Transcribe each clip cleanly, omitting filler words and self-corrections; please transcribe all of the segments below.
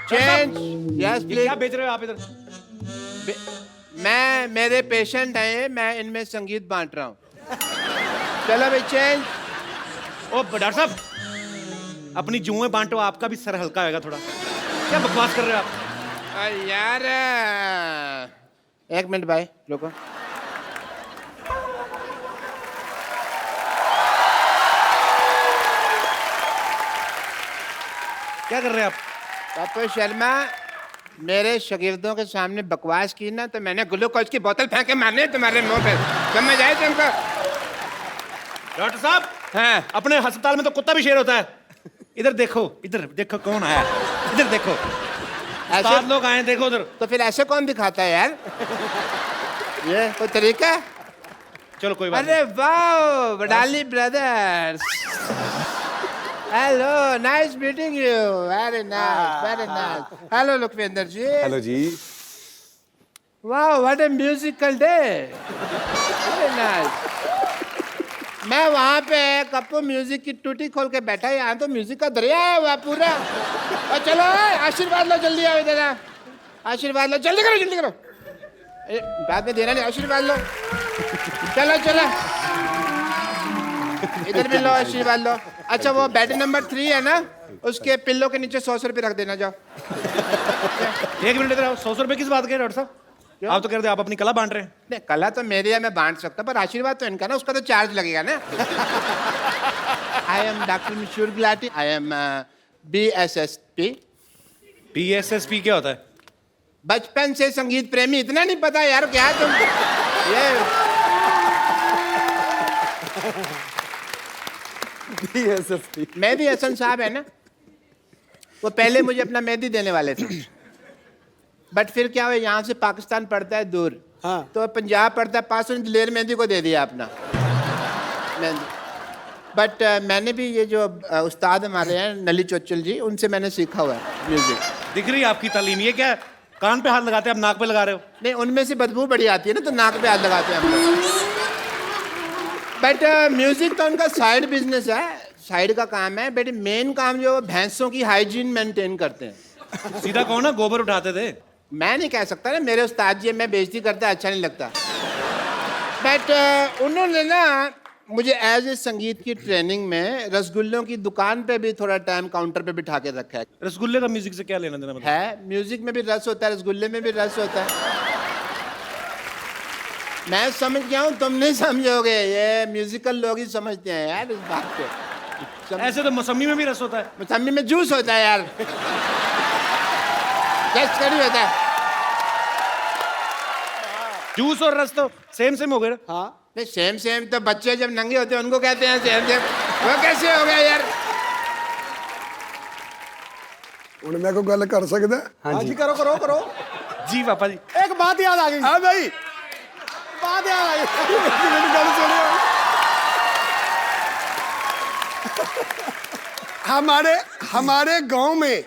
Change. Yes ये please. क्या बेच रहे हो आप इधर? मेरे पेशेंट हैं, मैं इनमें संगीत बांट रहा हूँ। चलो भाई चेंज। ओ डॉक्टर साहब, अपनी जुएं बांटो, आपका भी सर हल्का होगा थोड़ा। क्या बकवास कर रहे हो आप? अरे यार, एक मिनट भाई रुको। क्या कर रहे हैं आप? पप्पू शर्मा, मेरे शागिर्दों के सामने बकवास की ना तो मैंने ग्लूकोज की बोतल फेंक के मारने तुम्हारे मुंह पे। समझ आए तुमको? डॉक्टर साहब, हाँ। अपने अस्पताल में तो कुत्ता भी शेर होता है। इधर देखो कौन आया। इधर देखो, ऐसे लोग आए, देखो उधर। तो फिर ऐसे कौन दिखाता है यार? ये कोई तरीका है? चलो कोई बात अरे वाह, Wadali brothers. Hello, nice meeting you. Very nice, very nice. Hello Lakhwinder ji. Hello ji. वाह, what a musical day. Very nice. मैं वहाँ पे कप्पू म्यूजिक की टूटी खोल के बैठा, यहाँ तो म्यूजिक का दरिया है वहाँ पूरा। और चलो आशीर्वाद लो, जल्दी आओ इधर। आशीर्वाद लो, जल्दी करो जल्दी करो। बाद में देना नहीं, आशीर्वाद लो। चलो चलो, इधर भी लो, आशीर्वाद लो। अच्छा वो बेड नंबर 3 है ना, उसके पिल्लो के नीचे 100 रुपये रख देना, जाओ। एक मिनट इधर आओ। 100 रुपए किस बात के डॉक्टर साहब? आप तो कह रहे थे आप अपनी कला बांट रहे हैं। नहीं, कला तो मेरी है, मैं बांट सकता, पर आशीर्वाद तो इनका ना, उसका तो चार्ज लगेगा ना। I am doctor Mashoor Gulati. I am BSSP। PSSP क्या होता है? बचपन से संगीत प्रेमी, इतना नहीं पता यार क्या तुम? ये BSSP। मेहदी हसन साहब है ना, वो पहले मुझे अपना मेहंदी देने वाले थे, बट फिर क्या हुआ, यहाँ से पाकिस्तान पड़ता है दूर। हाँ। तो पंजाब पड़ता है पास, दिलेर मेहंदी को दे दिया अपना मेहंदी। बट मैंने भी ये जो उस्ताद हमारे हैं नली चोचल जी, उनसे मैंने सीखा हुआ है म्यूजिक। दिख रही है आपकी तालीम। ये क्या है? कान पे हाथ लगाते हैं, आप नाक पे लगा रहे हो। नहीं, उनमें से बदबू बड़ी आती है ना, तो नाक पे हाथ लगाते हैं हम लोग। बट म्यूजिक तो उनका साइड बिजनेस है, साइड का काम है। बट मेन काम जो भैंसों की हाइजीन मेंटेन करते हैं। सीधा कहो ना, गोबर उठाते थे। मैं नहीं कह सकता ना, मेरे उस्ताद जी, मैं बेइज्जती करता अच्छा नहीं लगता। बट उन्होंने ना मुझे एज ए संगीत की ट्रेनिंग में रसगुल्लों की दुकान पे भी थोड़ा टाइम काउंटर पे बिठा के रखा है। रसगुल्ले का म्यूजिक से क्या लेना देना? मतलब है, म्यूजिक में भी रस होता है, रसगुल्ले में भी रस होता है। मैं समझ गया हूँ, तुम नहीं समझोगे, ये म्यूजिकल लोग ही समझते हैं यार इस बात को। ऐसे तो मौसमी में भी रस होता है। मौसमी में जूस होता है यार, टेस्ट करी होता है। जूस और रस तो सेम हो गए ना। हाँ। नहीं, सेम सेम तो बच्चे जब नंगे होते हैं उनको कहते हैं सेम सेम। वो कैसे हो गया यार? ਹੁਣ मैं कोई गल कर सकदा? हाँ जी, करो करो करो। जी पापा जी। एक बात याद आ गई। हाँ भाई, बात याद आ गई। मेरी गल सुनो। हमारे हमारे गांव में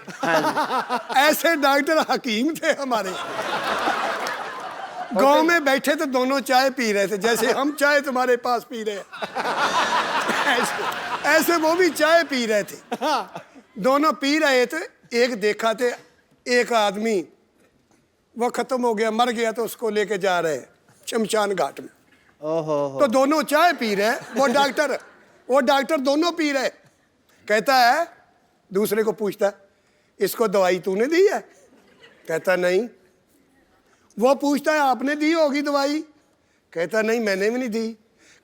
ऐसे डॉक्टर हकीम थे हमारे। गांव में बैठे तो दोनों चाय पी रहे थे, जैसे हम चाय तुम्हारे पास पी रहे हैं। ऐसे वो भी चाय पी रहे थे। दोनं पी रहे थे। एक देखा थे, एक आदमी वो खत्म हो गया, मर गया, तो उसको लेके जा रहे हैं शमशान घाट में। ओहो। तो दोनों चाय पी रहे हैं, वो डॉक्टर दोनों पी रहे। कहता है, दूसरे को पूछता है, इसको दवाई तूने दी है? कहता नहीं। वो पूछता है, आपने दी होगी दवाई? कहता नहीं, मैंने भी नहीं दी।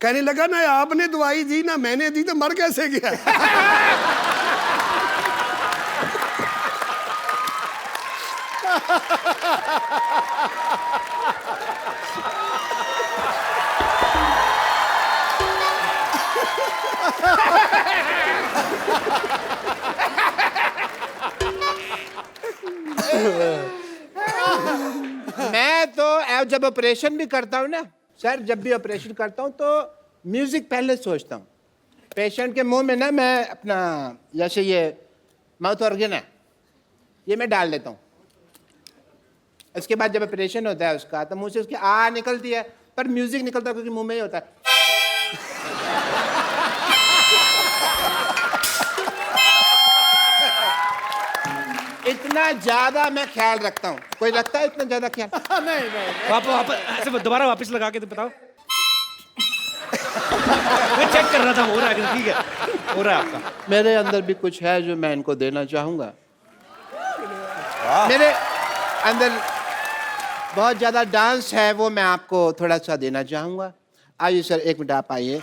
कहने लगा, ना आपने दवाई दी ना मैंने दी, तो मर कैसे गया? मैं तो जब ऑपरेशन भी करता हूँ ना सर, जब भी ऑपरेशन करता हूँ तो म्यूजिक पहले सोचता हूँ। पेशेंट के मुंह में ना मैं अपना, जैसे ये माउथ ऑर्गन है, ये मैं डाल देता हूँ। इसके बाद जब ऑपरेशन होता है उसका, तो मुंह से उसकी आ निकलती है, पर म्यूजिक निकलता है क्योंकि मुंह में ही होता है। इतना इतना ज्यादा मैं ख्याल रखता हूँ, कोई रखता है इतना ज्यादा ख्याल? नहीं नहीं वापस ऐसे दोबारा वापस लगा के तो बताओ। मैं चेक कर रहा था, हो रहा है कि नहीं? ठीक है, हो रहा है आपका। मेरे अंदर भी कुछ है जो मैं इनको देना चाहूंगा। मेरे अंदर बहुत ज्यादा डांस है, वो मैं आपको थोड़ा सा देना चाहूंगा। आइए सर, एक मिनट आप आइए।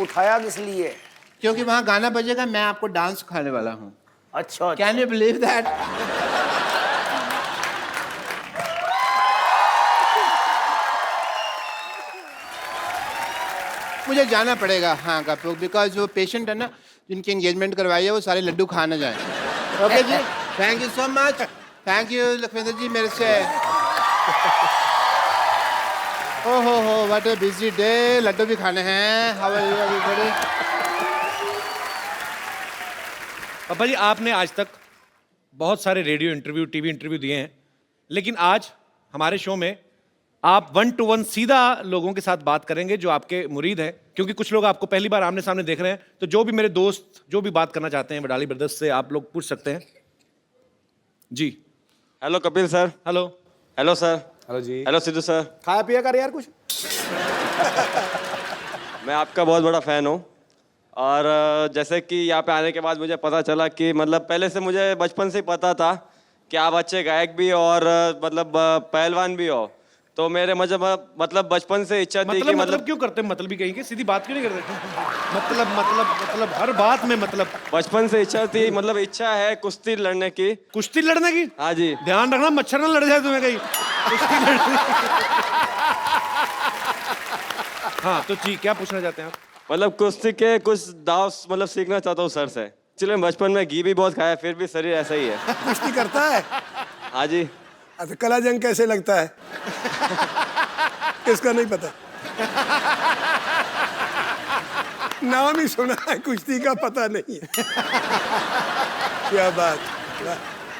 उठाया किस लिए? क्योंकि वहां गाना बजेगा, मैं आपको डांस सिखाने वाला हूँ। अच्छा कैन यू बिलीव दैट? मुझे जाना पड़ेगा हाँ कपूर, बिकॉज वो पेशेंट है ना जिनकी एंगेजमेंट करवाई है, वो सारे लड्डू खा ना जाए। Okay ji, thank you so much. Thank you Lakhwinder ji मेरे से। ओहो हो, व्हाट अ बिजी डे। लड्डू भी खाने हैं। How are you everybody? Papa ji, आपने आज तक बहुत सारे रेडियो इंटरव्यू, टीवी इंटरव्यू दिए हैं, लेकिन आज हमारे शो में आप 1 to 1 सीधा लोगों के साथ बात करेंगे जो आपके मुरीद हैं, क्योंकि कुछ लोग आपको पहली बार आमने सामने देख रहे हैं। तो जो भी मेरे दोस्त जो भी बात करना चाहते हैं वडाली ब्रदर्स से, आप लोग पूछ सकते हैं जी। Hello Kapil sir. Hello. Hello sir. Hello ji. Hello Sidhu sir. खाया पिया कर यार कुछ। मैं आपका बहुत बड़ा फ़ैन हूँ, और जैसे कि यहाँ पे आने के बाद मुझे पता चला कि मतलब पहले से मुझे बचपन से ही पता था कि आप अच्छे गायक भी हो और मतलब पहलवान भी हो। तो मेरे मतलब बचपन से इच्छा थी कि मतलब क्यों करते हैं? मतलब ही कहीं के सीधी बात क्यों नहीं करते? मतलब हर बात में मतलब। बचपन से इच्छा थी, मतलब इच्छा है कुश्ती लड़ने की। कुश्ती लड़ने की? हाँ जी। ध्यान रखना मच्छर ना लड़ जाए तुम्हें कहीं। कुश्ती लड़ने हाँ तो जी, क्या पूछना चाहते हैं आप? मतलब कुश्ती के कुछ दाव मतलब सीखना चाहता हूँ सर से। चलिए, बचपन में घी भी बहुत खाया, फिर भी शरीर ऐसा ही है। कुश्ती करता है? हाँ जी। अच्छा, कला जंग कैसे लगता है? किसका नहीं पता? नाम ही सुना है, कुश्ती का पता नहीं है। क्या बात।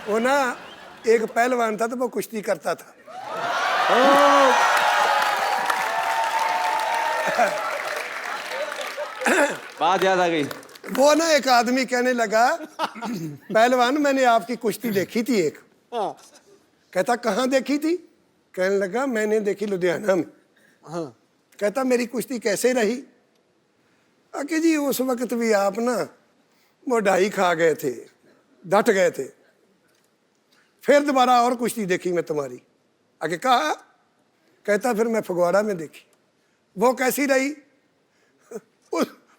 वो ना एक पहलवान था तो वो कुश्ती करता था। बात याद आ गई। वो ना एक आदमी कहने लगा, पहलवान मैंने आपकी कुश्ती देखी थी एक। कहता कहाँ देखी थी? कहने लगा मैंने देखी लुधियाना में। हाँ। कहता मेरी कुश्ती कैसे रही? आके जी उस वक्त भी आप ना वो ढाई खा गए थे, डट गए थे। फिर दोबारा और कुश्ती देखी मैं तुम्हारी। आके कहा, कहता फिर मैं फगवाड़ा में देखी। वो कैसी रही?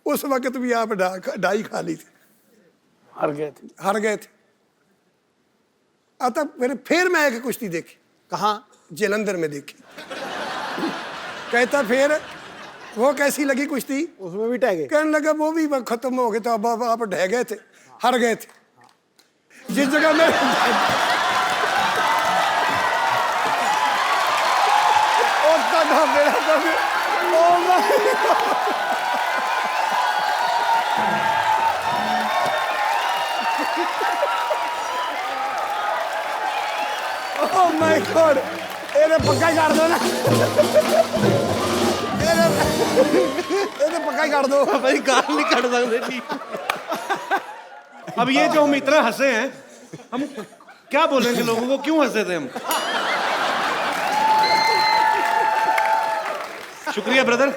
उस वक्त भी आप ढाई खा ली थी, हार गए थे। हार गए थे। आता फिर मैं एक कुश्ती देखी। कहाँ? जलंधर में देखी। कहता फिर वो कैसी लगी कुश्ती? उसमें भी टह गए। कहने लगा वो भी खत्म हो गए थे, अब आप ढह गए थे, हार गए थे। जिस जगह में Oh my God! ਇਹਨੇ ਪੱਕਾ ਹੀ ਕਰ ਦੋ ਨਾ। ਇਹਨੇ ਪੱਕਾ ਹੀ ਕਰ ਦੋ। भाई गाल नहीं काट सकते जी। अब ये जो हम इतना हंसे हैं, हम क्या बोलेंगे लोगों को? क्यों हंसे थे हम? शुक्रिया ब्रदर।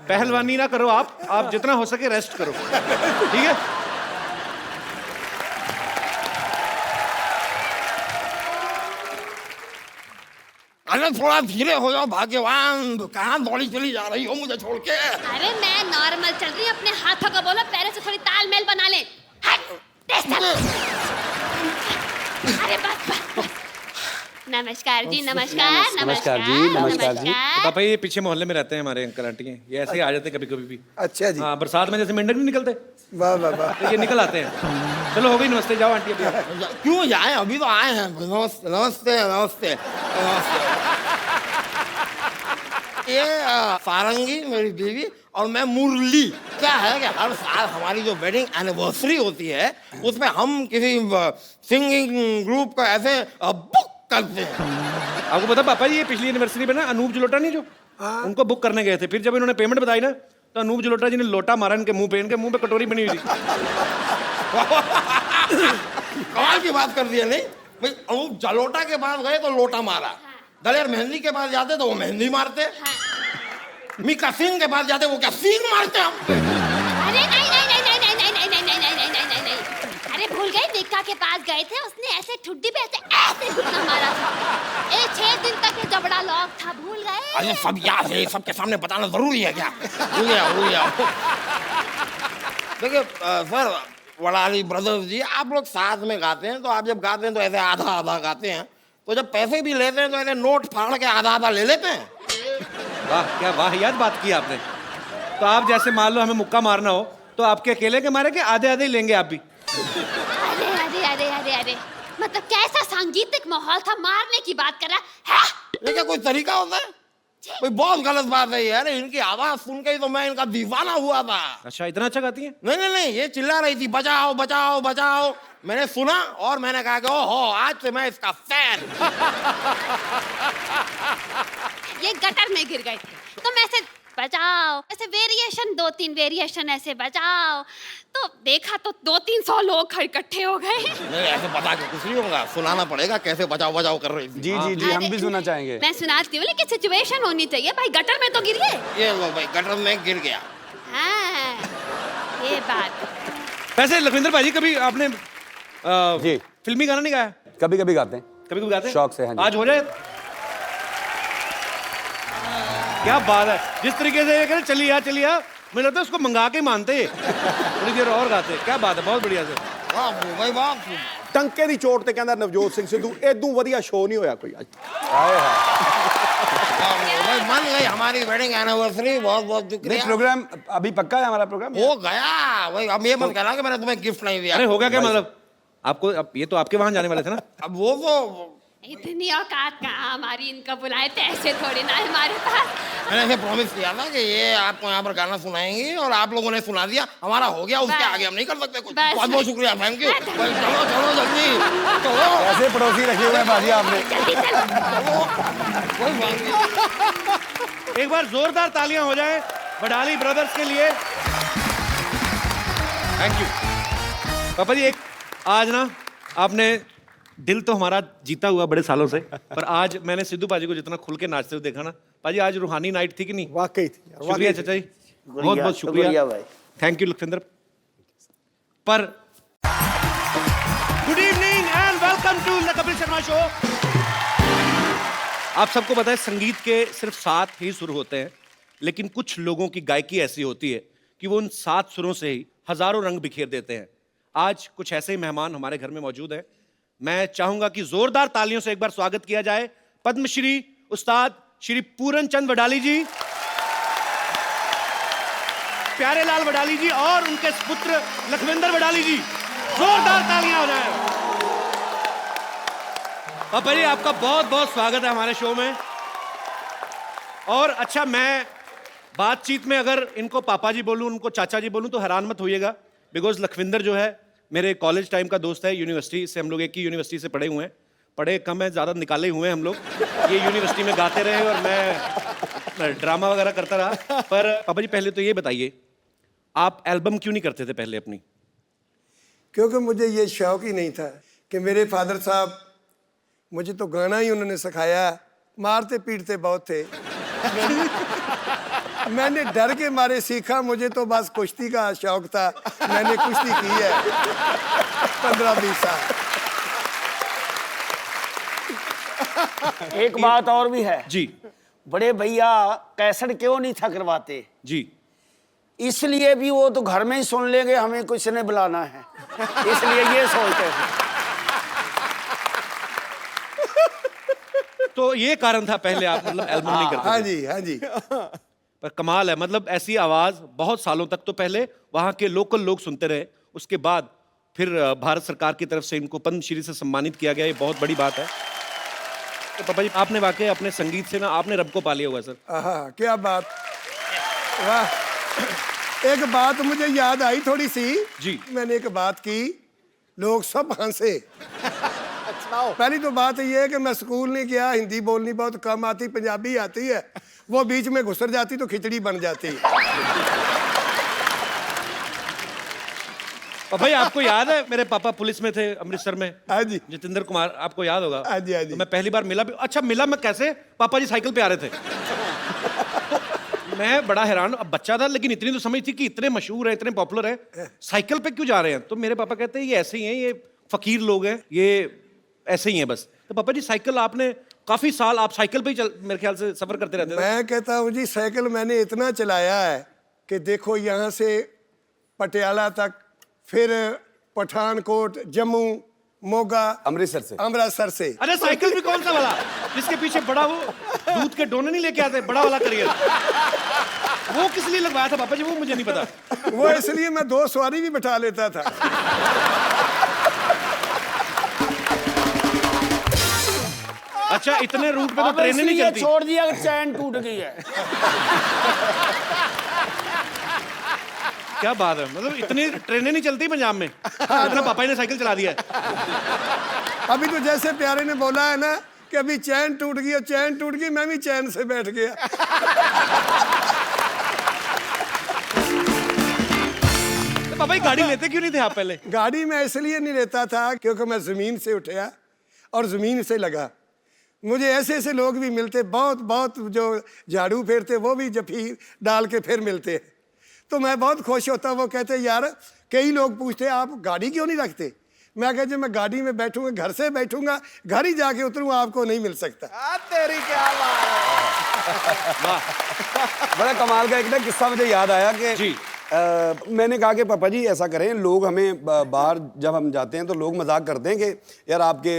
पहलवानी ना करो आप जितना हो सके रेस्ट करो, ठीक है? अरे थोड़ा धीरे हो जाओ भाग्यवान, कहाँ दौड़ी चली जा रही हो मुझे छोड़ के? अरे मैं नॉर्मल चल रही हूँ, अपने हाथों का बोलो, पैरों से थोड़ी तालमेल बना ले। हट, तेज चल। अरे बस बस बस। नमस्कार जी, नमस्कार। नमस्कार जी, नमस्कार जी। पापा ये पीछे मोहल्ले में रहते हैं हमारे अंकल आंटी, ये ऐसे ही आ जाते हैं कभी कभी भी। अच्छा जी। हाँ, बरसात में जैसे मेंढक नहीं निकलते, वाह वाह वाह। तो ये निकल आते हैं। चलो हो गई, नमस्ते, जाओ आंटी अभी आप। क्यों जाए, अभी तो आए हैं। नमस्ते नमस्ते नमस्ते नमस्ते। ये सारंगी मेरी बीवी और मैं मुरली। क्या है कि हर साल हमारी जो वेडिंग एनिवर्सरी होती है उसमें हम किसी सिंगिंग ग्रुप को ऐसे बुक करते हैं। आपको पता पापा जी, ये पिछली एनिवर्सरी पे ना अनूप जलोटा नहीं जो, उनको बुक करने गए थे। फिर जब इन्होंने पेमेंट बताई ना, तो अनूप जलोटा जी ने लोटा मारा इनके मुंह पे, इनके मुंह पे कटोरी बनी हुई थी। कमाल की बात कर दी है। नहीं भाई, अनूप जलोटा के पास गए तो लोटा मारा, दलेर मेहंदी के पास जाते तो वो मेहंदी मारते, मीका सिंह के पास जाते वो क्या सींग मारते हम। अरे नहीं नहीं नहीं नहीं नहीं नहीं नहीं नहीं नहीं नहीं नहीं नहीं नहीं, अरे भूल गए, मीका के पास गए थे, उसने ऐसे ठुड्डी पे ऐसे ऐसे घुटना मारा था। 6 दिन तक ये जबड़ा लॉक था, भूल गए। अरे सब याद है, सबके सामने बताना जरूरी है क्या? भूल गया। देखिए सर, वड़ाली ब्रदर्स जी, आप लोग साथ में गाते हैं, तो आप जब गाते हैं तो ऐसे आधा आधा गाते हैं, तो जब पैसे भी लेते हैं तो ऐसे नोट फाड़ के आधा आधा ले लेते हैं। वाह, क्या वाहियात बात की आपने। तो आप जैसे मान लो हमें मुक्का मारना हो तो आपके अकेले के मारे के आधे आधे ही लेंगे आप भी? अरे अरे अरे अरे अरे, मतलब कैसा सांगीतिक माहौल था, मारने की बात कर रहा है? ये क्या कोई तरीका होता है? कोई बहुत गलत बात है यार, इनकी आवाज सुन के ही तो मैं इनका दीवाना हुआ था। अच्छा, इतना अच्छा गाती हैं? नहीं नहीं नहीं, ये चिल्ला रही थी बचाओ बचाओ बचाओ, मैंने सुना और मैंने कहा कि ओहो, आज से मैं इसका फैन। ये गटर में गिर गए थे तो मैं ऐसे बचाओ, ऐसे वेरिएशन 2-3 वेरिएशन ऐसे बचाओ, तो देखा तो 200-300 लोग इकट्ठे हो गए। नहीं, ऐसे बता के कुछ नहीं होगा, सुनाना पड़ेगा कैसे बचाओ बचाओ कर रही थी। जी जी जी, हम अरे, भी सुनना चाहेंगे। मैं सुनाती हूँ, लेकिन सिचुएशन होनी चाहिए भाई, गटर में तो गिर गए। ये लो भाई, गटर में गिर गया। हाँ, ये बात। वैसे लखविंदर भाई, कभी आपने जी। फिल्मी गाना नहीं गाया? कभी कभी गाते हैं। कभी कभी गाते हैं? शौक से, हाँ जी। आज हो जाए। क्या बात है, जिस तरीके से ये कह रहे चलिए आ, मुझे लगता है उसको मंगा के मानते थोड़ी देर और गाते। क्या बात है, बहुत बढ़िया से। वाह भाई वाह। ਟੰਕੇ ਦੀ ਚੋਟ ਤੇ ਕਹਿੰਦਾ ਨਵਜੋਤ ਸਿੰਘ ਸਿੱਧੂ ਇਦੋਂ ਵਧੀਆ ਸ਼ੋਅ ਨਹੀਂ ਹੋਇਆ ਕੋਈ ਅੱਜ। ਹਾਏ ਹਾਏ। भाई मान गई हमारी वेडिंग एनिवर्सरी, बहुत बहुत नहीं, शुक्रिया। प्रोग्राम अभी पक्का है हमारा प्रोग्राम। हो गया भाई, अब ये मत कहना कि मैंने तुम्हें गिफ्ट नहीं दिया। अरे हो गया क्या मतलब? आपको अब ये तो आपके वहां जाने वाले थे ना? अब वो तो इतनी औकात कहाँ हमारी, इनका बुलाए थे ऐसे थोड़ी ना हमारे पास। मैंने ऐसे प्रॉमिस किया था कि ये आपको यहाँ पर गाना सुनाएंगे और आप लोगों ने सुना दिया, हमारा हो गया, उसके बस। आगे हम नहीं कर सकते कुछ। बस। बहुत बहुत शुक्रिया, थैंक यू। चलो चलो जल्दी चलो। ऐसे पड़ोसी रखे हुए हैं बाजी आपने। जल्दी चलो। कोई बात नहीं। एक बार जोरदार तालियां हो जाए वडाली ब्रदर्स के लिए। थैंक यू पापा जी। एक आज ना आपने दिल तो हमारा जीता हुआ बड़े सालों से, पर आज मैंने सिद्धू पाजी को जितना खुल के नाचते हुए देखा ना, पाजी आज रूहानी नाइट थी कि नहीं? वाकई थी यार, शुक्रिया वाकई। चाचा जी, बहुत बहुत शुक्रिया भाई। Thank you Lakhwinder. पर good evening and welcome to the Kapil Sharma show. आप सबको पता है संगीत के सिर्फ 7 ही सुर होते हैं, लेकिन कुछ लोगों की गायकी ऐसी होती है कि वो उन 7 सुरों से ही हजारों रंग बिखेर देते हैं। आज कुछ ऐसे ही मेहमान हमारे घर में मौजूद हैं। मैं चाहूंगा कि जोरदार तालियों से एक बार स्वागत किया जाए पद्मश्री उस्ताद श्री पूरन चंद वडाली जी, प्यारे लाल वडाली जी और उनके पुत्र लखविंदर वडाली जी। जोरदार तालियां हो जाए। पापा जी आपका बहुत बहुत स्वागत है हमारे शो में। और अच्छा, मैं बातचीत में अगर इनको पापा जी बोलूं, उनको चाचा जी बोलूं तो हैरान मत होइएगा, बिकॉज लखविंदर जो है मेरे कॉलेज टाइम का दोस्त है। यूनिवर्सिटी से हम लोग एक ही यूनिवर्सिटी से पढ़े हुए हैं, पढ़े कम है ज़्यादा निकाले हुए हैं हम लोग। ये यूनिवर्सिटी में गाते रहे और मैं ड्रामा वगैरह करता रहा। पर पापा जी पहले तो ये बताइए, आप एल्बम क्यों नहीं करते थे पहले अपनी? क्योंकि मुझे ये शौक ही नहीं था कि मेरे फादर साहब, मुझे तो गाना ही उन्होंने सिखाया, मारते पीटते बहुत थे। मैंने डर के मारे सीखा, मुझे तो बस कुश्ती का शौक था, मैंने कुश्ती की है 15-20 साल। एक बात और भी है जी बड़े भैया, कैसेट क्यों नहीं था करवाते? जी, इसलिए भी वो तो घर में ही सुन लेंगे, हमें कुछ नहीं बुलाना है, इसलिए ये सोचते थे। तो ये कारण था पहले आप मतलब एल्बम नहीं करते हाँ थे। जी हाँ जी। पर कमाल है, मतलब ऐसी आवाज बहुत सालों तक तो पहले वहां के लोकल लोग सुनते रहे, उसके बाद फिर भारत सरकार की तरफ से इनको पद्मश्री से सम्मानित किया गया। ये बहुत बड़ी बात है। तो पापा जी आपने वाकई अपने संगीत से ना आपने रब को पा लिया हुआ है सर। हाँ, क्या बात, वाह। एक बात मुझे याद आई थोड़ी सी जी। मैंने एक बात की, लोग सब हंसे। पहली तो बात ये है कि मैं स्कूल नहीं गया, हिंदी बोलनी बहुत कम आती, पंजाबी आती है, वो बीच में घुसर जाती तो खिचड़ी बन जाती। पापा जी आपको याद है मेरे पापा पुलिस में थे अमृतसर में? हाँ जी। जितेंद्र कुमार, आपको याद होगा? हाँ जी, हाँ जी। तो मैं पहली बार मिला भी, अच्छा मिला मैं कैसे, पापा जी साइकिल पे आ रहे थे। मैं बड़ा हैरान, अब बच्चा था लेकिन इतनी तो समझ थी कि इतने मशहूर है, इतने पॉपुलर है, साइकिल पे क्यों जा रहे हैं? तो मेरे पापा कहते हैं ये ऐसे ही हैं, ये फकीर लोग हैं, ये ऐसे ही हैं बस। तो पापा जी साइकिल आपने काफी साल आप साइकिल पे ही मेरे ख्याल से सफर करते रहते थे। मैं कहता हूँ जी साइकिल मैंने इतना चलाया है कि देखो यहाँ से पटियाला तक, फिर पठानकोट, जम्मू, मोगा, अमृतसर से। अरे साइकिल भी कौन सा वाला जिसके पीछे बड़ा वो दूध के डोने नहीं लेके आते, बड़ा वाला करियर, वो किस लिए लगवाया था पापा जी? वो मुझे नहीं पता। वो इसलिए मैं 2 सवारी भी बिठा लेता था। अच्छा इतने रूट पे तो अब ट्रेनें नहीं इसलिए चलती। छोड़ दिया कि चैन टूट गई है। क्या बात है, मतलब इतनी ट्रेनें नहीं चलती पंजाब में, इतना पापा जी ने साइकिल चला दिया है। अभी तो जैसे प्यारे ने बोला है ना कि अभी चैन टूट गई, और चैन टूट गई, मैं भी चैन से बैठ गया। तो पापा जी गाड़ी लेते क्यों नहीं थे आप पहले? गाड़ी में इसलिए नहीं लेता था क्योंकि मैं जमीन से उठा और जमीन से लगा। मुझे ऐसे ऐसे लोग भी मिलते, बहुत बहुत जो झाड़ू फेरते, वो भी जफी डाल के फिर मिलते हैं, तो मैं बहुत खुश होता। वो कहते यार, कई लोग पूछते आप गाड़ी क्यों नहीं रखते? मैं कहता जब मैं गाड़ी में बैठूंगा, घर से बैठूंगा, घर ही जाके उतरूंगा, आपको नहीं मिल सकता। तेरी क्या बात है। बड़ा कमाल का एक ना किस्सा मुझे याद आया कि जी। मैंने कहा कि पापा जी ऐसा करें, लोग हमें बाहर जब हम जाते हैं तो लोग मजाक करते हैं कि यार आपके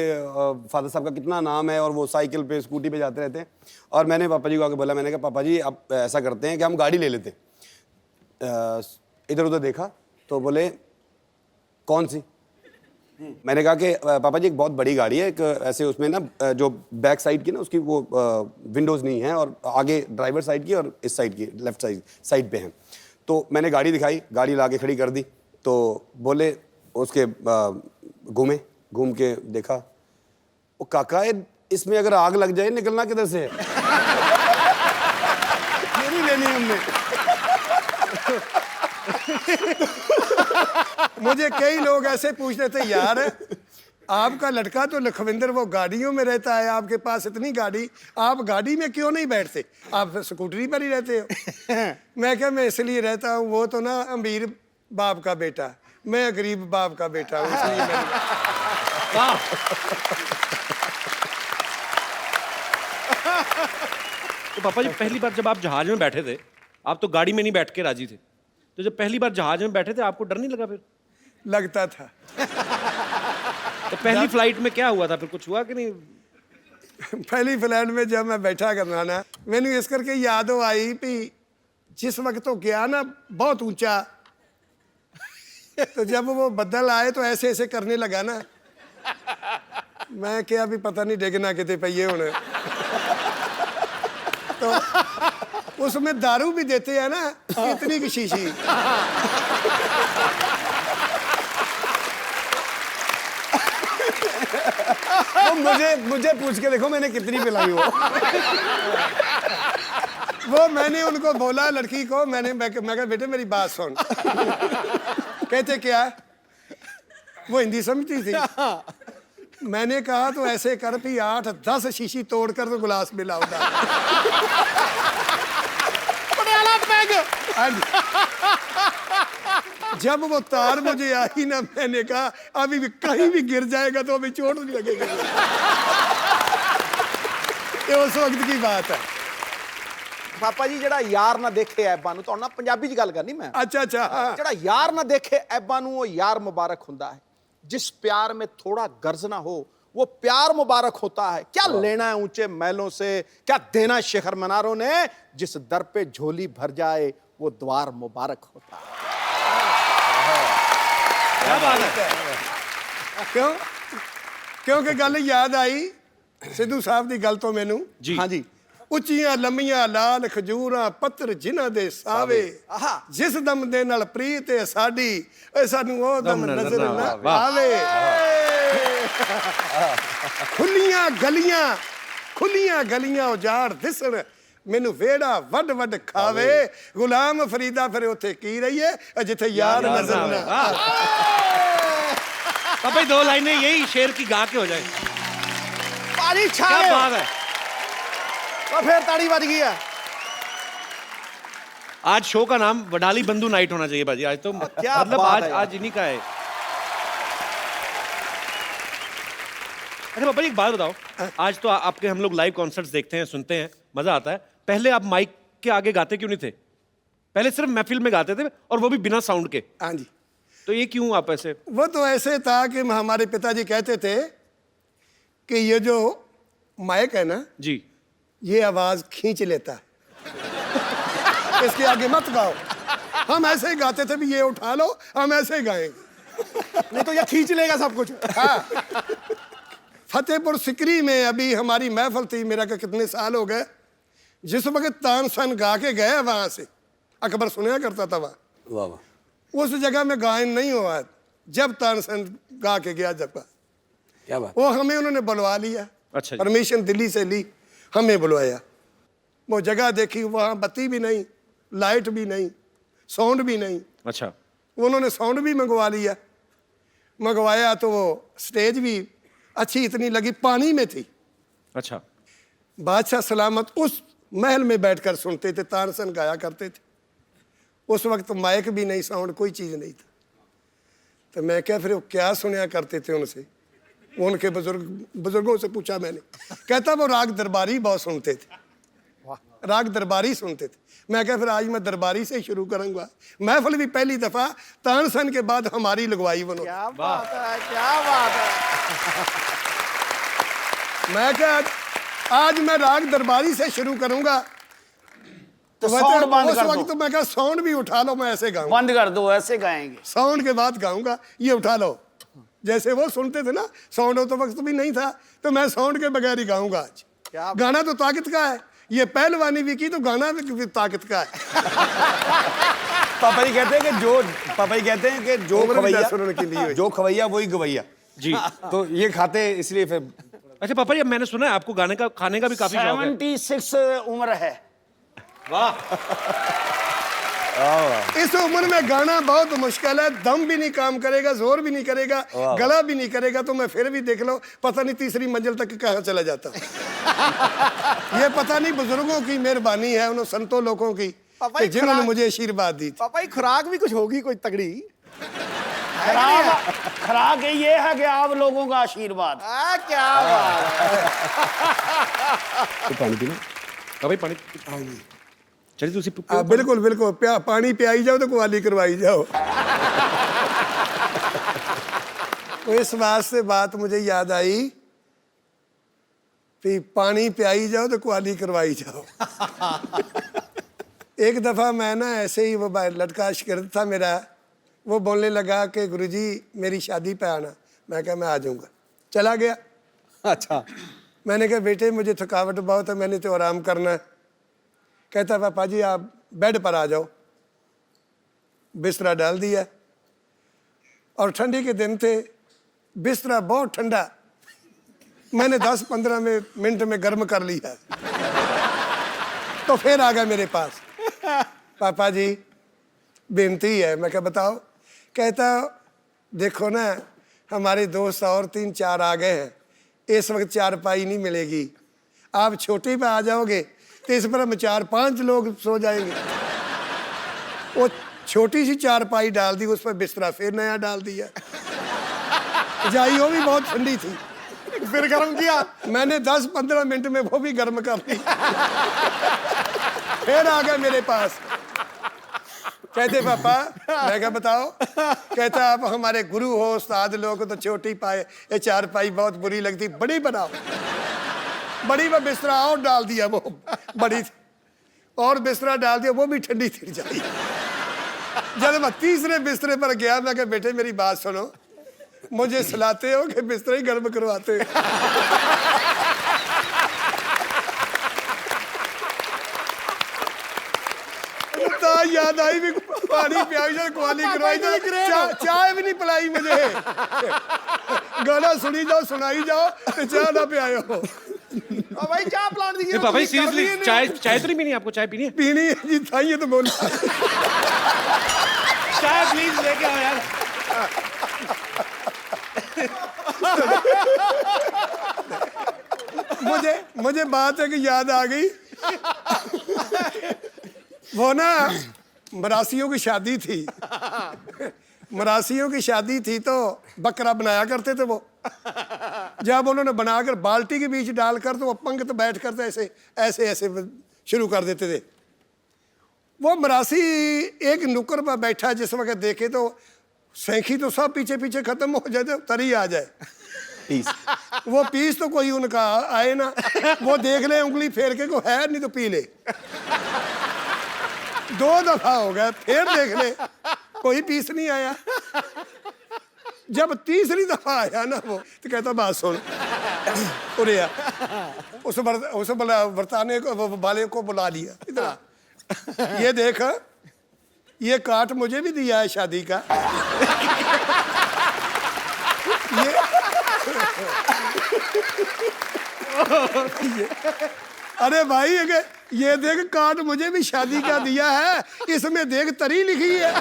फादर साहब का कितना नाम है और वो साइकिल पे स्कूटी पे जाते रहते हैं। और मैंने पापा जी को आके बोला, मैंने कहा पापा जी आप ऐसा करते हैं कि हम गाड़ी ले लेते हैं। इधर उधर देखा तो बोले कौन सी? मैंने कहा कि पापा जी एक बहुत बड़ी गाड़ी है, एक ऐसे उसमें ना जो बैक साइड की ना उसकी वो विंडोज़ नहीं है, और आगे ड्राइवर साइड की और इस साइड की लेफ्ट साइड पे हैं। तो मैंने गाड़ी दिखाई, गाड़ी ला के खड़ी कर दी, तो बोले उसके घूम के देखा, वो काका इसमें अगर आग लग जाए निकलना किधर से है? ये नहीं लेनी हमने। मुझे कई लोग ऐसे पूछते थे यार आपका लड़का तो लखविंदर वो गाड़ियों में रहता है, आपके पास इतनी गाड़ी, आप गाड़ी में क्यों नहीं बैठते, आप स्कूटरी पर ही रहते हो? मैं क्या, मैं इसलिए रहता हूँ, वो तो ना अमीर बाप का बेटा, मैं गरीब बाप का बेटा हूँ, इसलिए मैं। तो पापा जी पहली बार जब आप जहाज में बैठे थे, आप तो गाड़ी में नहीं बैठ के राजी थे, तो जब पहली बार जहाज में बैठे थे आपको डर नहीं लगा? फिर लगता था। तो पहली फ्लाइट में क्या हुआ था, फिर कुछ हुआ कि नहीं? पहली फ्लाइट में जब मैं बैठा करना ना, मैंने इस करके याद आई भी जिस वक्त तो गया ना बहुत ऊंचा, तो जब वो बदल आए तो ऐसे ऐसे करने लगा ना, मैं क्या भी पता नहीं डिगना कितने पहिए होने। तो उसमें दारू भी देते हैं ना, इतनी की शीशी। तो मुझे पूछ के देखो मैंने कितनी पिलाई हो। वो मैंने उनको बोला लड़की को, मैं कहा बेटे मेरी बात सुन। कहते क्या? वो हिंदी समझती थी। मैंने कहा तो ऐसे कर भी 8-10 शीशी तोड़कर तो गिलास में लाऊंगा। जब वो तार मुझे आई ना, मैंने कहा अभी भी कहीं भी गिर जाएगा तो अभी चोट नहीं लगेगी। ये उस वक्त की बात है। ਪਾਪਾ ਜੀ ਜਿਹੜਾ ਯਾਰ ਨਾ ਦੇਖੇ ਐਬਾਂ ਨੂੰ, ਤੁਹਾਨੂੰ ਨਾ ਪੰਜਾਬੀ 'ਚ ਗੱਲ ਕਰਨੀ ਮੈਂ। अच्छा अच्छा हाँ। ਜਿਹੜਾ ਯਾਰ ਨਾ ਦੇਖੇ ऐबां ਨੂੰ वो यार मुबारक ਹੁੰਦਾ है। जिस प्यार में थोड़ा गर्ज ना हो वो प्यार मुबारक होता है। क्या लेना है ऊंचे महलों से, क्या देना शिखर मीनारों ने, जिस दर पे झोली भर जाए वो द्वार मुबारक होता है। क्या बात है। क्यों? क्योंकि गल याद आई सिद्धू साहब की गल तो मैनू। जी। हाँ जी। ਉੱਚੀਆਂ ਲੰਮੀਆਂ ਲਾਲ ਖਜੂਰਾਂ ਪੱਤਰ ਜਿਨ੍ਹਾਂ ਦੇ ਸਾਵੇ, ਜਿਸ ਦਮ ਦੇ ਨਾਲ ਪ੍ਰੀਤ ਹੈ ਸਾਡੀ, ਏ ਸਾਨੂੰ ਉਹ ਦਮ ਨਜ਼ਰ ਨਾ ਆਵੇ। ਖੁੱਲੀਆਂ ਗਲੀਆਂ ਉਜਾੜ ਦਿਸਣ, ਮੈਨੂੰ ਵਿਹੜਾ ਵੱਡ ਵੱਡ ਖਾਵੇ ਗੁਲਾਮ ਫਰੀਦਾ ਫਿਰ ਉੱਥੇ ਕੀ ਰਹੀਏ ਜਿੱਥੇ यार नजर ना पापा जी 2 लाइनें यही शेर की गा के हो जाए। पानी छा क्या गए। बात है। तो फिर ताड़ी बज गई है। आज शो का नाम वडाली बंधु नाइट होना चाहिए बाजी। आज तो क्या मतलब बात आज है यार। आज इन्हीं का है। अच्छा पापा जी एक बात बताओ, आज तो आपके हम लोग लाइव कॉन्सर्ट्स देखते हैं, सुनते हैं, मजा आता है। पहले आप माइक के आगे गाते क्यों नहीं थे? पहले सिर्फ महफिल में गाते थे और वो भी बिना साउंड के। हाँ जी, तो ये क्यों आप ऐसे? वो तो ऐसे था कि हमारे पिताजी कहते थे कि ये जो माइक है ना, जी ये आवाज खींच लेता है, इसके आगे मत गाओ। हम ऐसे ही गाते थे, भी ये उठा लो, हम ऐसे ही गाएंगे, नहीं तो ये खींच लेगा सब कुछ। हाँ। फतेहपुर सिकरी में अभी हमारी महफिल थी, मेरा का कितने साल हो गए, जिस वक्त तानसन गा के गए वहां से, अकबर सुना करता था वहां, वाह वाह। उस जगह में गायन नहीं हुआ जब तानसन गा के गया जब क्या बात। वो हमें उन्होंने बुलवा लिया। अच्छा जी। परमिशन दिल्ली से ली, हमें बुलवाया। वो जगह देखी, वहाँ बत्ती भी नहीं, लाइट भी नहीं, साउंड भी नहीं। अच्छा उन्होंने साउंड भी मंगवा लिया। मंगवाया तो वो स्टेज भी अच्छी इतनी लगी, पानी में थी। अच्छा बादशाह सलामत उस महल में बैठकर सुनते थे, तानसन गाया करते थे। उस वक्त माइक भी नहीं, साउंड कोई चीज़ नहीं था। तो मैं क्या फिर वो क्या सुनया करते थे उनसे, उनके बुजुर्गों से पूछा मैंने। कहता वो राग दरबारी बहुत सुनते थे, राग दरबारी सुनते थे। मैं क्या फिर आज मैं दरबारी से शुरू करूंगा। महफिल भी पहली दफ़ा तानसन के बाद हमारी लगवाई उन्होंने। क्या बात है, क्या बात है। मैं क्या आज मैं राग दरबारी से शुरू करूंगा। तो साउंड बंद उस कर वक्त दो, मैं क्या साउंड भी उठा लो, मैं ऐसे गाऊंगा। बंद कर दो, ऐसे गाएंगे। साउंड के बाद गाऊंगा, ये उठा लो। जैसे वो सुनते थे ना, साउंड हो तो वक्त भी नहीं था, तो मैं साउंड के बगैर ही गाऊंगा आज। गाना तो ताकत का है, ये पहलवानी भी की तो गाना भी ताकत का है। पापा जी कहते हैं कि जो जो उम्र भी खवैया, दस उन्होंने की ली हुई। जो खवैया वही गवैया जी। तो ये खाते इसलिए फिर। अच्छा पापा जी अब मैंने सुना है आपको गाने का खाने का भी काफी शौक है। 76 उम्र है। वाह। इस उम्र में गाना बहुत मुश्किल है, दम भी नहीं काम करेगा, जोर भी नहीं करेगा, गला भी नहीं करेगा, तो मैं फिर भी देख लो पता नहीं तीसरी मंजिल तक कहाँ चला जाता। ये पता नहीं बुजुर्गों की मेहरबानी है, उन संतों लोगों की कि जिन्होंने मुझे आशीर्वाद दी थी। पापा जी खुराक भी कुछ होगी कोई तगड़ी। खराक ये है कि आप लोगों का आशीर्वाद। क्या बात है। तो पानी पीना। भाई पानी चलिए तो उसी बिल्कुल बिल्कुल, पानी पियाई जाओ तो कुआली करवाई जाओ। तो इस वास्ते बात मुझे याद आई कि पानी पियाई जाओ तो कुआली करवाई जाओ। एक दफ़ा मैं ना ऐसे ही, वो लड़का शिकरत था मेरा, वो बोलने लगा कि गुरुजी मेरी शादी पे आना। मैं कहा मैं आ जाऊँगा। चला गया। अच्छा। मैंने कहा बेटे मुझे थकावट बहुत है, मैंने तो आराम करना है। कहता पापा जी आप बेड पर आ जाओ। बिस्तरा डाल दिया और ठंडी के दिन थे, बिस्तरा बहुत ठंडा, मैंने 10-15 मिनट में गर्म कर लिया। तो फिर आ गया मेरे पास, पापा जी बेनती है। मैं क्या बताओ। कहता देखो ना हमारे दोस्त और 3-4 आ गए हैं, इस वक्त चारपाई नहीं मिलेगी, आप छोटी पे आ जाओगे तो इस पर हम 4-5 लोग सो जाएंगे। वो छोटी सी चारपाई डाल दी, उस पर बिस्तरा फिर नया डाल दिया। जाई वो भी बहुत ठंडी थी, फिर गर्म किया। मैंने 10-15 मिनट में वो भी गर्म कर दी। फिर आ गया मेरे पास। कहते पापा, मैं क्या बताओ। कहता आप हमारे गुरु हो, उस्ताद लोग तो छोटी पाए, ये चारपाई बहुत बुरी लगती, बड़ी बनाओ। बड़ी में बिस्तरा और डाल दिया, वो बड़ी थी, और बिस्तरा डाल दिया, वो भी ठंडी थी जाई। जब मैं तीसरे बिस्तरे पर गया, मैं कहा बेटे मेरी बात सुनो, मुझे सुलाते हो कि बिस्तरा ही गर्म करवाते हो। याद आई भी, पानी पियाई जाए, कुआली करवाई जाए, चाय भी नहीं पिलाई मुझे। गाना सुनी जाओ, सुनाई जाओ, चाय ना पियाओ। भाई चाय प्लान दी नहीं पापा जी सीरियसली चाय चाय तो नहीं पीनी आपको? चाय पीनी है? पीनी है जी, था ये तो बोला। चाय प्लीज लेके आओ यार। मुझे बात है कि याद आ गई। वो ना मरासियों की शादी थी, मरासियों की शादी थी तो बकरा बनाया करते थे वो। जब उन्होंने बनाकर बाल्टी के बीच डालकर तो वो पंगत बैठ कर ऐसे ऐसे ऐसे शुरू कर देते थे। वो मरासी एक नुक्कर पर बैठा, जिस वक्त देखे तो सैंखी तो सब पीछे पीछे खत्म हो जाए तो तरी आ जाए पीस। वो पीस तो कोई उनका आए ना, वो देख ले उंगली फेर के को है नहीं तो पी ले। 2 दफा हो गया, फिर देख ले कोई पीस नहीं आया। जब तीसरी दफा आया ना वो तो कहता बात सुन, उरे आ। उस बरताने को वाले को बुला लिया, इधर ये देख, ये काट मुझे भी दिया है शादी का। ये अरे भाई ये देख, काट मुझे भी शादी का दिया है, इसमें देख तरी लिखी है।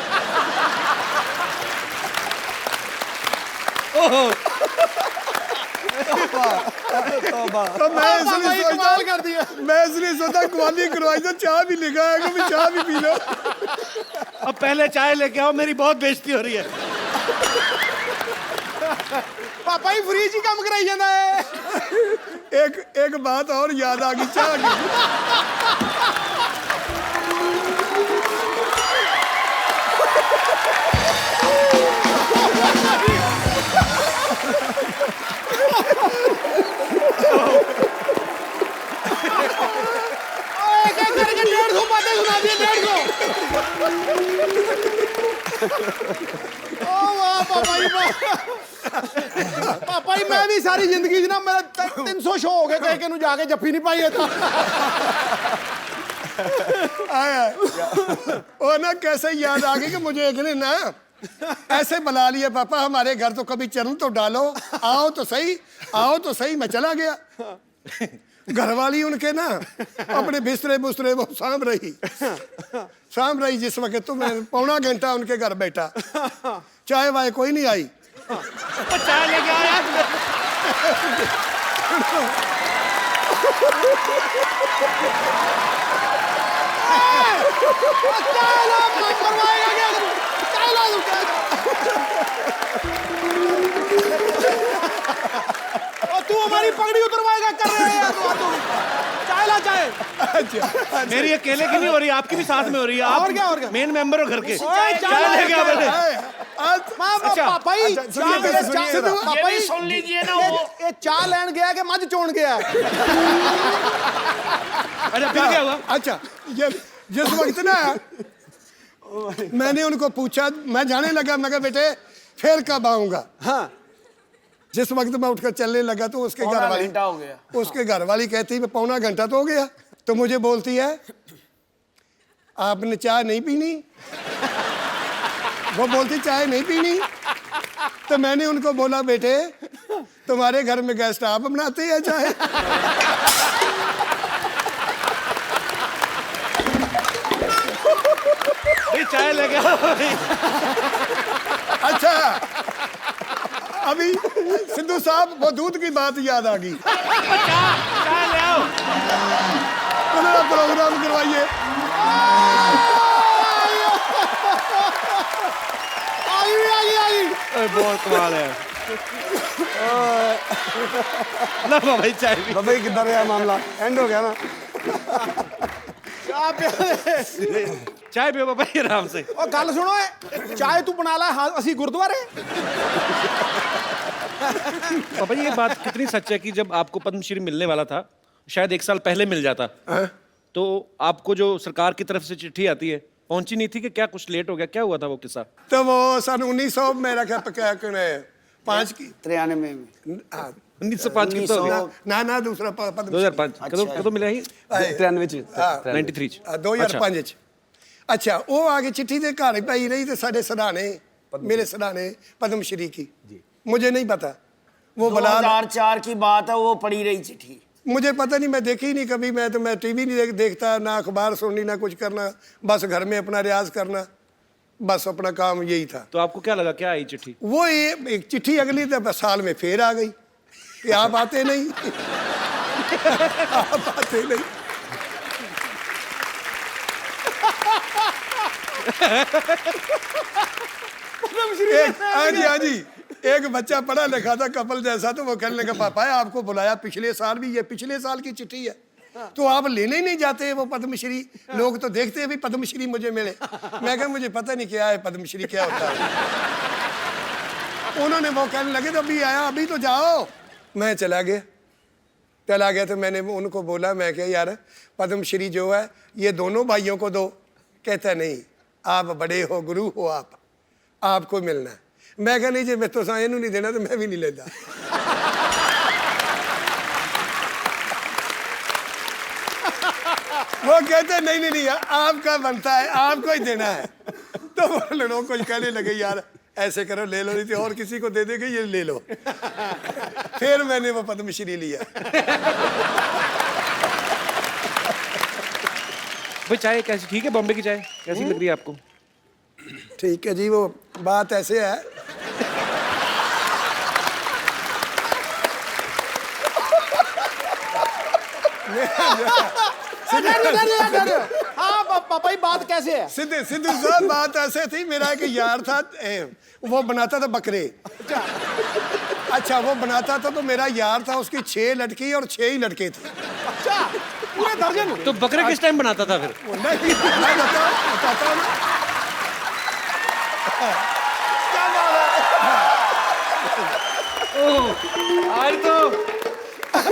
तो मैं इसलिए सोचा क्वाली करवाई तो चाय भी लिखा है कि चाय भी पी लो। अब पहले चाय लेके आओ, मेरी बहुत बेइज्जती हो रही है। पापा ही फ्रीज ही काम कराई जाता है। एक बात और याद आ गई, चाय की। करके 150 बातें सुना दी, 150। ओ वाह पापा जी वाह। पापा जी मैं भी सारी जिंदगी च ना मेरा 300 शो हो गए कह के जाके जफ्फी नहीं पाई था। वो ना कैसे याद आ गई कि मुझे एक ने ना ऐसे बुला लिया, पापा हमारे घर तो कभी चरण तो डालो, आओ तो सही, आओ तो सही। मैं चला गया। घरवाली उनके ना अपने बिस्तरे बुस्तरे वो सांभ रही जिस वक्त तो मैं 1.25 घंटा उनके घर बैठा, चाय वाय कोई नहीं आई। चाय लेके आया। तू हमारी पगड़ी उतरवाएगा कर रहे हैं यार। चाय ला चाय। अच्छा, मेरी अकेले की नहीं हो रही, आपकी भी साथ में हो रही है। आप और क्या मेन मेंबर हो घर के। चाय लेके आओ बेटे। पापा ही पापा ही सुन लीजिए ना, ये चाय लेन गया कि मझ चोण गया। अच्छा फिर क्या हुआ? अच्छा, ये जिस वक्त ना मैंने उनको पूछा, मैं जाने लगा, मैं कहा बेटे फिर कब आऊंगा। हाँ जिस वक्त मैं उठकर चलने लगा तो उसके घर वाली घंटा हो गया। उसके घर वाली कहती है 1.25 घंटा तो हो गया। तो मुझे बोलती है आपने चाय नहीं पीनी? वो बोलती चाय नहीं पीनी। तो मैंने उनको बोला बेटे तुम्हारे घर में गेस्ट आप बनाते हैं चाय? चाय लेके आओ। अच्छा, अभी सिद्धू साहब वो दूध की बात याद आ गई। चाय ले आओ। प्रोग्राम करवाइए। बहुत कमाल है। ला भाई चाय भी। भाई किधर है मामला, एंड हो गया ना? चाय पियो बाबा जी आराम से। और गल सुनो, चाय तू बना ला, हाँ असी गुरुद्वारे। पापा जी ये बात कितनी सच है कि जब आपको पद्मश्री मिलने वाला था, शायद 1 साल पहले मिल जाता, तो आपको जो सरकार की तरफ से चिट्ठी आती है पहुंची नहीं थी कि क्या कुछ लेट हो गया? क्या हुआ था वो किस्सा? तो वो सन 1900 मेरा क्या 5 की 93 में 1905 की तो हो गया। ना दूसरा पद्म 2005 कਦੋਂ मिला ही? 93 2005 अच्छा वो आगे चिट्ठी दे घर पाई रही तो साढ़े सराहने मेरे सराहने पद्मश्री की मुझे नहीं पता वो बला 2004 की बात है, वो पड़ी रही चिट्ठी। मुझे पता नहीं, मैं देखी ही नहीं कभी। मैं टीवी नहीं देखता, ना अखबार सुननी, ना कुछ करना, बस घर में अपना रियाज करना, बस अपना काम यही था। तो आपको क्या लगा, क्या आई चिट्ठी? वो एक चिट्ठी अगली साल में फिर आ गई कि आप आते नहीं। आप आते नहीं। हाँ जी, एक बच्चा पढ़ा लिखा था, कपल जैसा, तो वो कहने लगा पापा आपको बुलाया पिछले साल भी, ये पिछले साल की चिट्ठी है, तो आप लेने ही नहीं जाते वो पद्मश्री? लोग तो देखते हैं भी पद्मश्री मुझे मिले। मैं कहा मुझे पता नहीं क्या है पद्मश्री, क्या होता है। उन्होंने वो कहने लगे तो अभी आया, अभी तो जाओ। मैं चला गया तो मैंने उनको बोला, मैं क्या यार पद्मश्री जो है ये दोनों भाइयों को दो। कहता नहीं, आप बड़े हो, गुरु हो, आपको मिलना है। मैं कहा नहीं जी, मैं तो साइनू नहीं देना, तो मैं भी नहीं लेता। वो कहते नहीं आपका बनता है, आपको ही देना है। तो वो लोग कुछ कहने लगे यार ऐसे करो, ले लो, नहीं तो और किसी को दे देंगे, ये ले लो। फिर मैंने वो पद्मश्री लिया। भाई चाय कैसी, ठीक है? बॉम्बे की चाय कैसी लग रही है आपको? ठीक है जी, वो बात ऐसे है। हाँ पापा जी, बात कैसे है? सिद्धू साहब, बात ऐसे थी, मेरा एक यार था, वो बनाता था बकरे। अच्छा वो बनाता था, तो मेरा यार था, उसकी 6 लड़की और 6 ही लड़के थे। अच्छा, पूरे दर्जन? तो बकरे किस टाइम बनाता था फिर? नहीं, मैं बताता हूँ ना। क्या बात है? आज तो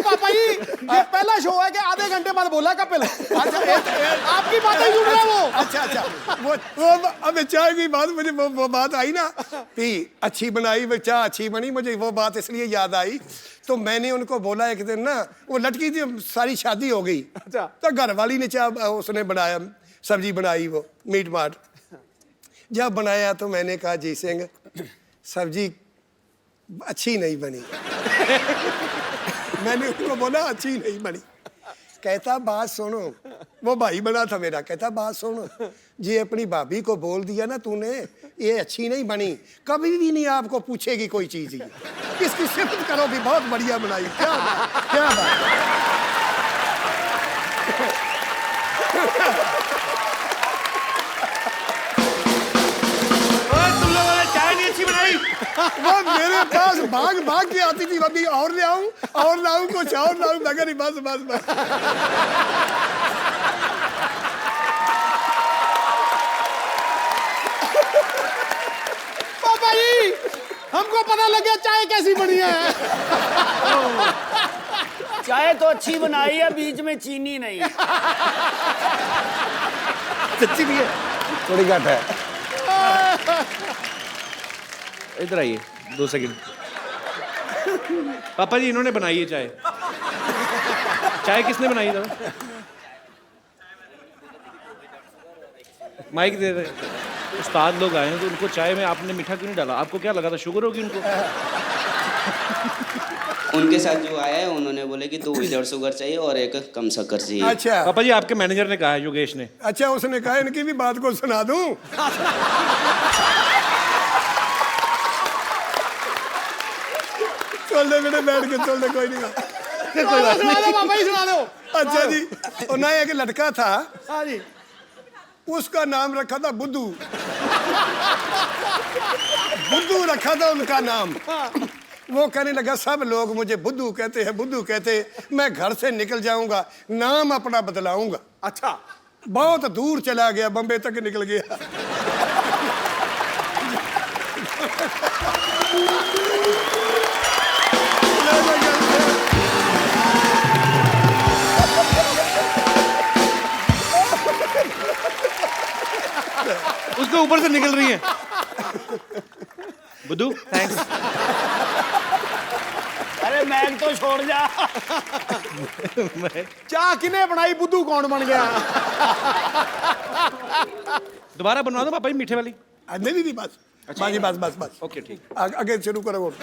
पापा जी ये पहला शो है कि आधे घंटे बाद बोला कपिल। आपकी बातें सुन रहा है वो। अच्छा वो अब चाय की बात, मुझे वो बात आई ना कि अच्छी बनाई, वो चाय अच्छी बनी, मुझे वो बात इसलिए याद आई। तो मैंने उनको बोला एक दिन ना, वो लड़की थी, सारी शादी हो गई। अच्छा। तो घर वाली ने चाय उसने बनाया, सब्जी बनाई, वो मीट माट जब बनाया, तो मैंने कहा जी सिंह सब्जी अच्छी नहीं बनी। मैंने उनको बोला अच्छी नहीं बनी। कहता बात सुनो, वो भाई बना था मेरा। कहता बात सुनो, जी अपनी भाभी को बोल दिया ना तूने ये अच्छी नहीं बनी, कभी भी नहीं आपको पूछेगी कोई चीज। इसकी सिफत करो भी बहुत बढ़िया बनाई। क्या बात। तुम लोगों ने चाय नहीं अच्छी बनाई। वो मेरे पास भाग के आती थी, अभी और ले आऊं, और लाऊं, कुछ और लाऊं, मगर ही बस। पापा जी हमको पता लग गया चाय कैसी बनी है। चाय तो अच्छी बनाई है, बीच में चीनी नहीं। सच्ची भी है, थोड़ी घट है। इधर आइए 2 सेकंड। पापा जी इन्होंने बनाई है चाय। चाय किसने बनाई था? माइक दे रहे। उस्ताद लोग आए हैं, तो उनको चाय में आपने मीठा क्यों नहीं डाला? आपको क्या लगा था शुगर होगी उनको? उनके साथ जो आया है उन्होंने बोले कि 2 विदाउट शुगर चाहिए और 1 कम शक्कर चाहिए। अच्छा पापा जी आपके मैनेजर ने कहा है, योगेश ने। अच्छा, उसने कहा इनकी भी बात को सुना दूं। चल दे बेटे, बैठ के चल दे, कोई नहीं। सुना दो पापा जी, सुना दो। अच्छा जी, उन्हें एक लड़का था, हाँ जी। उसका नाम रखा था बुद्धू। बुद्धू रखा था उनका नाम। वो कहने लगा सब लोग मुझे बुद्धू कहते हैं, बुद्धू कहते हैं, मैं घर से निकल जाऊंगा, नाम अपना बदलाऊंगा। अच्छा, बहुत दूर चला गया, बम्बे तक निकल गया। उसके ऊपर से निकल रही है। बुद्धू थैंक्स। अरे मैग तो छोड़ जा। चाह किने बनाई, बुद्धू कौन बन गया? दोबारा बनवा दो पापा जी मीठे वाली। नहीं बस। अच्छा। बस। ओके ठीक। आगे शुरू करो।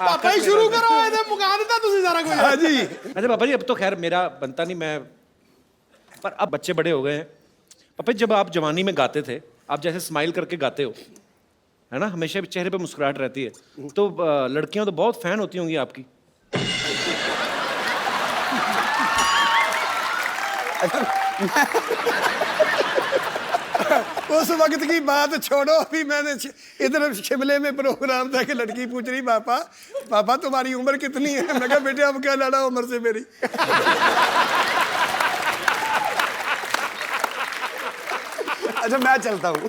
पापा ही शुरू करो ਇਹਦੇ ਮੁਕਾ ਦਿੱਤਾ ਤੁਸੀਂ सारा कुछ। हाँ जी अच्छा पापा जी, अब तो खैर मेरा बनता नहीं, मैं पर अब बच्चे बड़े हो गए हैं। पापा जी, जब आप जवानी में गाते थे, आप जैसे स्माइल करके गाते हो, है ना, हमेशा चेहरे पे मुस्कुराहट रहती है, तो लड़कियां तो बहुत फैन होती होंगी आपकी। उस वक्त की बात छोड़ो, अभी मैंने इधर शिमले में प्रोग्राम था कि लड़की पूछ रही पापा पापा तुम्हारी उम्र कितनी है। मैं कहा बेटे अब क्या लड़ा उम्र से मेरी। अच्छा मैं चलता हूँ।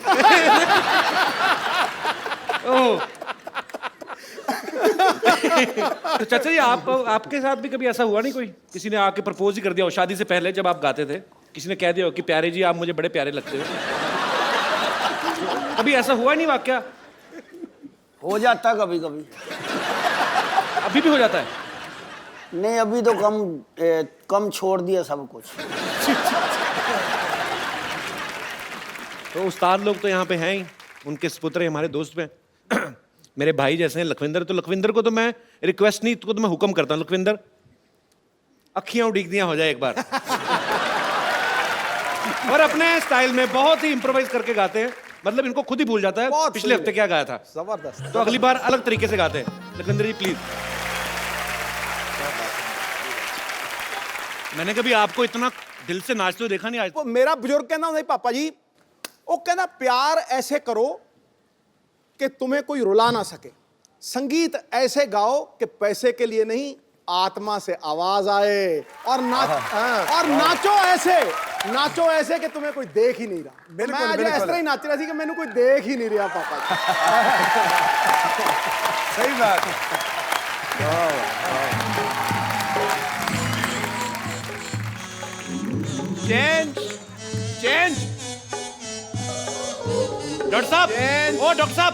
तो चाचा जी, आपके साथ भी कभी ऐसा हुआ नहीं, कोई किसी ने आके प्रपोज ही कर दिया हो शादी से पहले, जब आप गाते थे, किसी ने कह दिया हो कि प्यारे जी आप मुझे बड़े प्यारे लगते हो? कभी ऐसा हुआ नहीं वाकया? हो जाता कभी कभी। अभी भी हो जाता है? नहीं, अभी तो कम छोड़ दिया सब कुछ। तो उस्ताद लोग तो यहाँ पे हैं ही, उनके सपुत्र हैं, हमारे दोस्त में मेरे भाई जैसे हैं लखविंदर, तो लखविंदर को तो मैं रिक्वेस्ट नहीं, तो मैं हुक्म करता हूँ, लखविंदर अखियां उड़ीक दियां हो जाए एक बार। और अपने स्टाइल में बहुत ही इम्प्रोवाइज करके गाते हैं, मतलब इनको खुद ही भूल जाता है बहुत पिछले सही हफ्ते क्या गाया था, जबरदस्त। तो अगली बार अलग तरीके से गाते हैं। लखविंदर जी प्लीज। मैंने कभी आपको इतना दिल से नाचते हुए देखा नहीं आज। वो मेरा बुजुर्ग कहना ਹੁੰਦਾ ਸੀ पापा जी, वो कहना प्यार ऐसे करो कि तुम्हें कोई रुला ना सके, संगीत ऐसे गाओ कि पैसे के लिए नहीं, आत्मा से आवाज आए, और नाचो ऐसे कि तुम्हें कोई देख ही नहीं रहा। बिल्कुल, मैं आज बिल्कुल। इस तरह ही नाच रहा थी कि मैंने कोई देख ही नहीं रहा पापा जी। सही बात। Change change. डॉक्टर साहब, ओ डॉक्टर साहब,